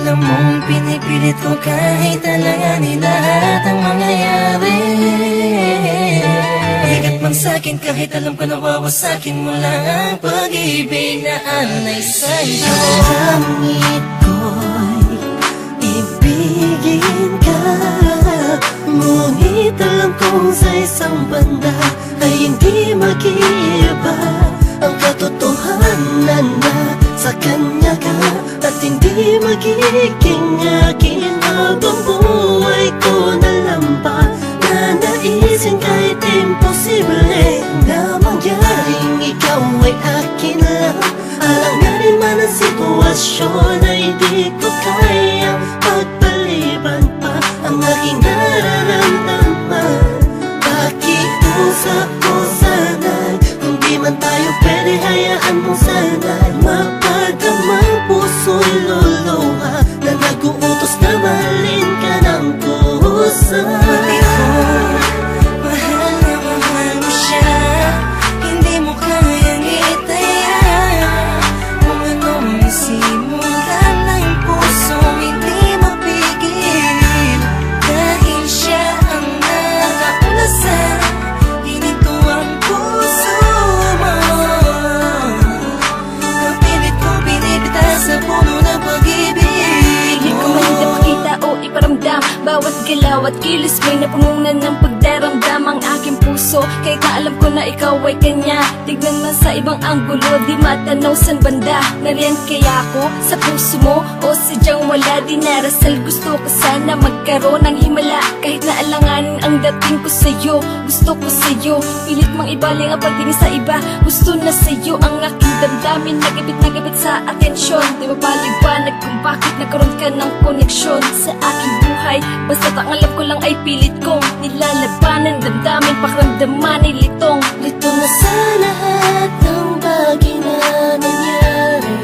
alam mong pinipilit ko kahit alanganin lahat ang mangyayari. Bigat man sa'kin kahit alam ko nawawasakin mo lang ang pag-ibig na alay sa'yo. Langit ko'y ibigin ka, ngunit alam kong sa isang banda ay hindi mag-iiba ang katotohanan na sa kanya ka, at hindi magiging akin habang buhay ko na lampa. Nanaisin kahit imposible na mangyaring ikaw ay akin lang. Alanganin man ang sitwasyon ay di ko kayang pagpaliban pa ang aking nararamdaman. Pakiusap ko sana'y kung di man tayo pwede, hayaan mo sana'y mapadamang puso'y luluha na nag-uutos na mahalin ka ng kusa. Mahal na mahal mo siya, hindi mo kayang itaya. Kung anong isimulan ng pusong hindi mapigil, dahil siya ang nakauna sa hinito ang puso mo. Napilit ko binibita sa puno ng pag-ibig. Hindi ko man ipakita o iparamdam, bawat galaw at kilos may napununan ng pagdaramdam ang aking puso. Kahit na alam ko na ikaw ay kanya, tignan man sa ibang anggulo, di matanaw san banda. Nariyan kaya ako sa puso mo o sadyang wala? Di narasal, gusto ko sana magkaroon ng himala. Kahit na alanganin ang dating ko sa'yo, gusto ko sa'yo. Pilit mang ibaling ang pagtingin sa iba, gusto na sa'yo ang aking damdamin. Nagibit sa atensyon, di mapaliwanag kung bakit nagkaroon ka ng koneksyon sa aking buhay. Basta't ang alam ko lang ay pilit kong nilalabanan, damdamin, pakiramdaman ay litong Lito na sa lahat ng bagay na nangyari.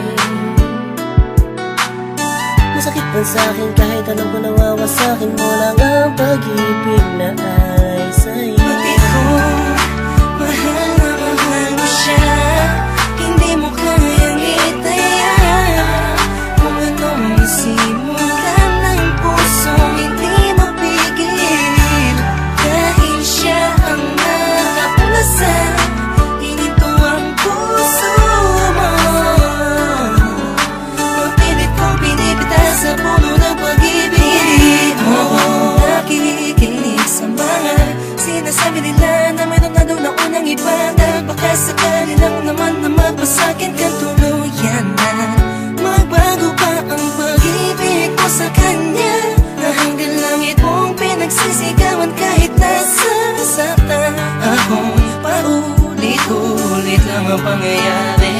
Masakit man sa'kin kahit alam ko nawawasakin mo lang ang pag-ibig na ay sa'yo. Pati ko, mahal na mahal mo siya, hindi mo kayang itaya. Kung anong isimulan ng pusong hindi mapigil, dahil siya ang nakauna sa hinito ang puso mo. Mapilit ko binibita sa puno ng pag-ibig mo. Nakikinig sa mga sinasabi nila na mayroon na daw naunang iba, dahil baka sakali lang naman na magpasakin ka tuluyan na. Magbago pa ang pag-ibig ko sa kanya, na hanggang langit mong pinagsisigawan kahit nasasaktan akong paulit-ulit lang ang pangyayari.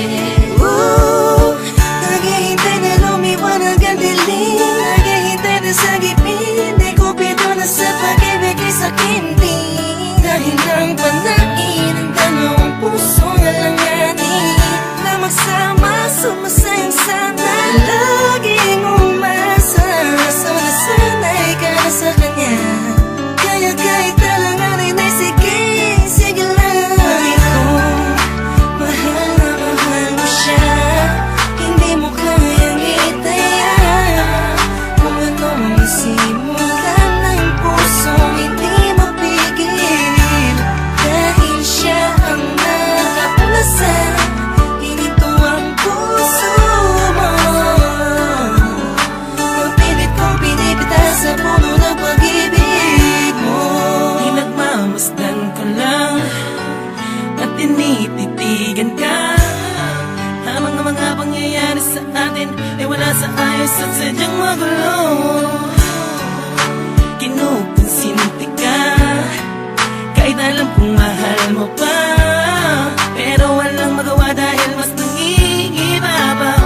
Naghihintay na lumiwanag ang dilim, naghihintay na sa gipin, di ko pito na sa pag-ibig ay sakin din. Dahil lang panain ang dalawang pusong alanganin na magsama, sumasayang sana, laging umasa. So nasanay ka na sa kanya, kaya kahit alanganin ay sige, sige lang. Bakit ko, mahal na mahal mo siya, hindi mo kayang itaya. Kung anong isimulan ng pusong hindi mapigil, dahil siya ang nakauna sa hinito ang puso mo. Mapilit kong binibita sa puno ng pag-ibig mo. Pinagmamasdan ko lang at tinititigan ka, habang ang mga pangyayari sa atin ay wala sa ayos at sadyang magulo. Kinukonsinti ka kahit alam kong mahal mo pa, pero walang magawa dahil mas nangingibabaw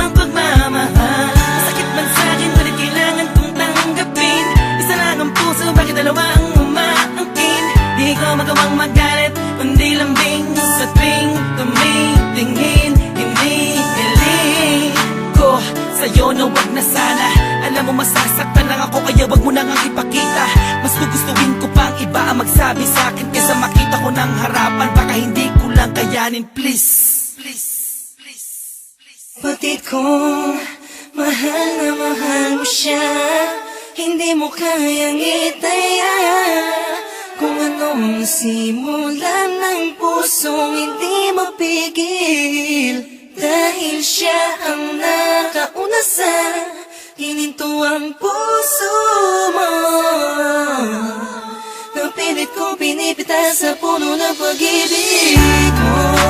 ang pagmamahal. Masakit man sa'kin, ngunit kailangan kong tanggapin. Isa lang ang puso, bakit dalawa ang umaangkin? Di ko magawang magalit, kundi lambing sa tuwing tumitingin. Hindi hiling ko sa'yo na wag na sana. Alam mo masasaktan lang ako, kaya wag mo nang ipakita. Mas gugustuhin ko pang iba ang magsabi sa'kin kaysa makita ko ng harapan. Baka hindi ko lang kayanin, please. Batid ko, Mahal na mahal mo siya, hindi mo kayang itaya. Kung anong nasimulan ng pusong hindi mapigil, dahil siya ang nakauna sa hinintuang puso mo. Napilit ko pinipitas sa puno ng pag-ibig mo.